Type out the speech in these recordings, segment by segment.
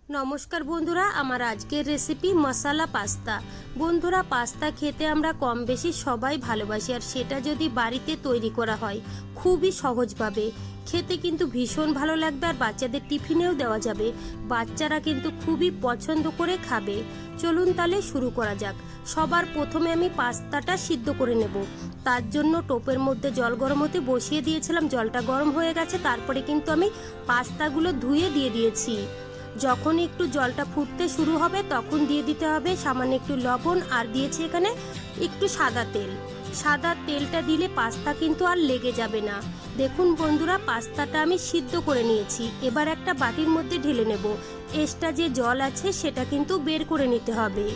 নমস্কার বন্ধুরা, আমার আজকের রেসিপি মশলা পাস্তা। বন্ধুরা, পাস্তা খেতে আমরা কম বেশি সবাই ভালোবাসি, আর সেটা যদি বাড়িতে তৈরি করা হয় খুবই সহজভাবে খেতে কিন্তু ভীষণ ভালো লাগবে, আর বাচ্চাদের টিফিনেও দেওয়া যাবে। বাচ্চারা কিন্তু খুবই পছন্দ করে খাবে। চলুন তাহলে শুরু করা যাক। সবার প্রথমে আমি পাস্তাটা সিদ্ধ করে নেব। তার জন্য টোপের মধ্যে জল গরম হতে বসিয়ে দিয়েছিলাম। জলটা গরম হয়ে গেছে, তারপরে কিন্তু আমি পাস্তাগুলো ধুয়ে দিয়ে দিয়েছি। যখন একটু জলটা ফুটতে শুরু হবে তখন দিয়ে দিতে হবে সামান্য একটু লবণ, আর দিয়েছি এখানে একটু সাদা তেল। সাদা তেলটা দিলে পাস্তা কিন্তু আর লেগে যাবে না। দেখুন বন্ধুরা, পাস্তাটা আমি সিদ্ধ করে নিয়েছি। এবার একটা বাটির মধ্যে ঢেলে নেব। এক্সট্রা যে জল আছে সেটা কিন্তু বের করে নিতে হবে।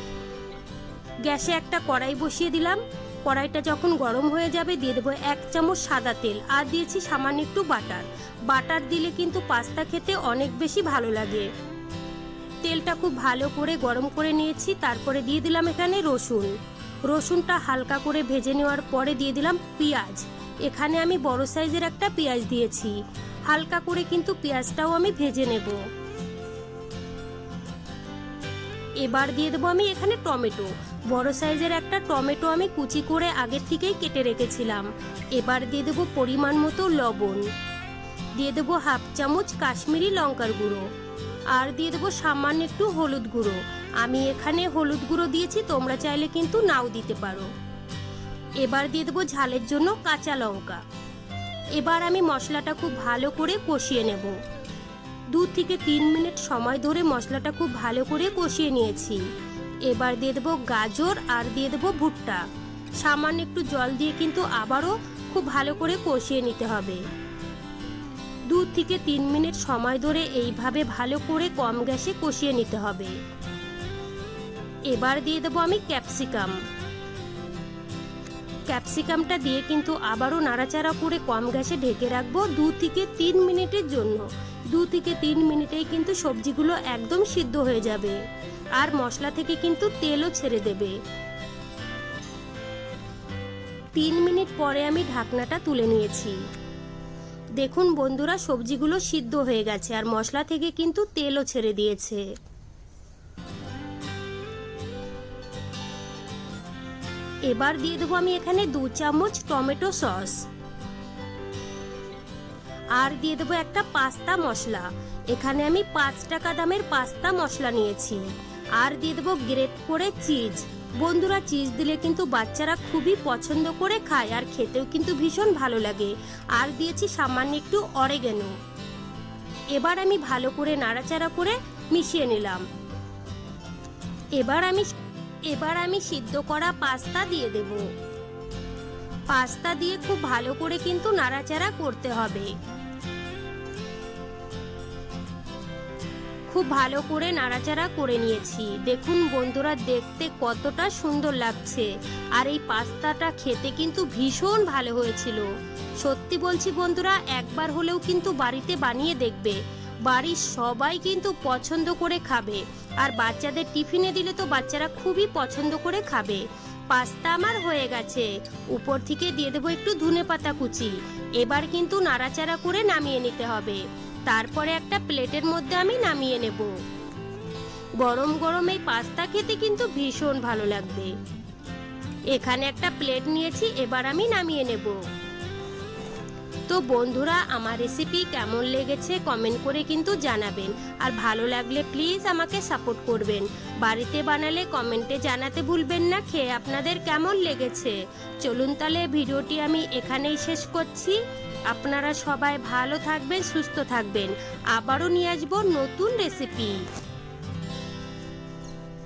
গ্যাসে একটা কড়াই বসিয়ে দিলাম। কড়াইটা যখন গরম হয়ে যাবে দিয়ে দেবো 1 চামচ সাদা তেল, আর দিয়েছি সামান্য একটু বাটার। বাটার দিলে কিন্তু পাস্তা খেতে অনেক বেশি ভালো লাগে। তেলটা খুব ভালো করে গরম করে নিয়েছি। তারপরে দিয়ে দিলাম এখানে রসুনটা হালকা করে ভেজে নেওয়ার পরে দিয়ে দিলাম পেঁয়াজ। এখানে আমি বড় সাইজের একটা পেঁয়াজ দিয়েছি। হালকা করে কিন্তু পেঁয়াজটাও আমি ভেজে নেব। এবার দিয়ে দেবো আমি এখানে টমেটো। বড় সাইজের একটা টমেটো আমি কুচি করে আগের থেকেই কেটে রেখেছিলাম। এবার দিয়ে দেবো পরিমাণ মতো লবণ, দিয়ে দেবো 1/2 চামচ কাশ্মীরি লঙ্কার গুঁড়ো, আর দিয়ে দেবো সামান্য একটু হলুদ গুঁড়ো। আমি এখানে হলুদ গুঁড়ো দিয়েছি, তোমরা চাইলে কিন্তু নাও দিতে পারো। এবার দিয়ে দেবো ঝালের জন্য কাঁচা লঙ্কা। এবার আমি মশলাটা খুব ভালো করে কষিয়ে নেব। 2 থেকে 3 মিনিট সময় ধরে মশলাটা খুব ভালো করে কষিয়ে নিয়েছি। এবার দিয়ে দেবো গাজর, আর দিয়ে দেবো ভুট্টা। সামান্য একটু জল দিয়ে কিন্তু আবারও খুব ভালো করে কষিয়ে নিতে হবে। 2 থেকে 3 মিনিট সময় ধরে এইভাবে ভালো করে কম গ্যাসে কষিয়ে নিতে হবে। এবার দিয়ে দেবো আমি ক্যাপসিকামটা দিয়ে কিন্তু আবারও নাড়াচাড়া করে কম গ্যাসে ঢেকে রাখবো 2 থেকে 3 মিনিটের জন্য। 2 থেকে 3 মিনিটেই কিন্তু সবজিগুলো একদম সিদ্ধ হয়ে যাবে, আর মশলা থেকে কিন্তু তেলও ছেড়ে দেবে। 3 মিনিট পরে আমি ঢাকনাটা তুলে নিয়েছি। দেখুন বন্ধুরা, সবজিগুলো সিদ্ধ হয়ে গেছে, আর মশলা থেকে কিন্তু তেলও ছেড়ে দিয়েছে। এবার দিয়ে দেবো আমি এখানে 2 চামচ টমেটো সস, আর দিয়ে দেবো একটা পাস্তা মশলা। এখানে আমি 5 টাকা দামের পাস্তা মশলা নিয়েছি। আর দিয়ে দেবো গ্রেট করে চিজ। বন্ধুরা, চিজ দিলে কিন্তু বাচ্চারা খুবই পছন্দ করে খায়, আর খেতেও কিন্তু ভীষণ ভালো লাগে। আর দিয়েছি সামান্য একটু অরেগানো। এবার আমি ভালো করে নাড়াচাড়া করে মিশিয়ে নিলাম। এবার আমি সিদ্ধ করা পাস্তা দিয়ে দেব। পাস্তা দিয়ে খুব ভালো করে কিন্তু নাড়াচাড়া করতে হবে। খুব ভালো করে নাড়াচাড়া করে নিয়েছি। দেখুন বন্ধুরা, দেখতে কতটা সুন্দর লাগছে, আর এই পাস্তাটা খেতে কিন্তু ভীষণ ভালো হয়েছিল। সত্যি বলছি বন্ধুরা, একবার হলেও কিন্তু বাড়িতে বানিয়ে দেখবে। বাড়ির সবাই কিন্তু পছন্দ করে খাবে, আর বাচ্চাদের টিফিনে দিলে তো বাচ্চারা খুবই পছন্দ করে খাবে। পাস্তা আমার হয়ে গেছে। উপর থেকে দিয়ে দেবো একটু ধনেপাতা কুচি। এবার কিন্তু নাড়াচাড়া করে নামিয়ে নিতে হবে। তারপরে একটা প্লেটের মধ্যে আমি নামিয়ে নেব। গরম গরম এই পাস্তা খেতে কিন্তু ভীষণ ভালো লাগবে। এখানে একটা প্লেট নিয়েছি, এবার আমি নামিয়ে নেব। তো বন্ধুরা, আমার রেসিপি কেমন লেগেছে কমেন্ট করে কিন্তু জানাবেন, আর ভালো লাগলে প্লিজ আমাকে সাপোর্ট করবেন। বাড়িতে বানালে কমেন্টে জানাতে ভুলবেন না খেয়ে আপনাদের কেমন লেগেছে। চলুন তাহলে ভিডিওটি আমি এখানেই শেষ করছি। আপনারা সবাই ভালো থাকবেন, সুস্থ থাকবেন। আবারও নিয়ে আসবো নতুন রেসিপি।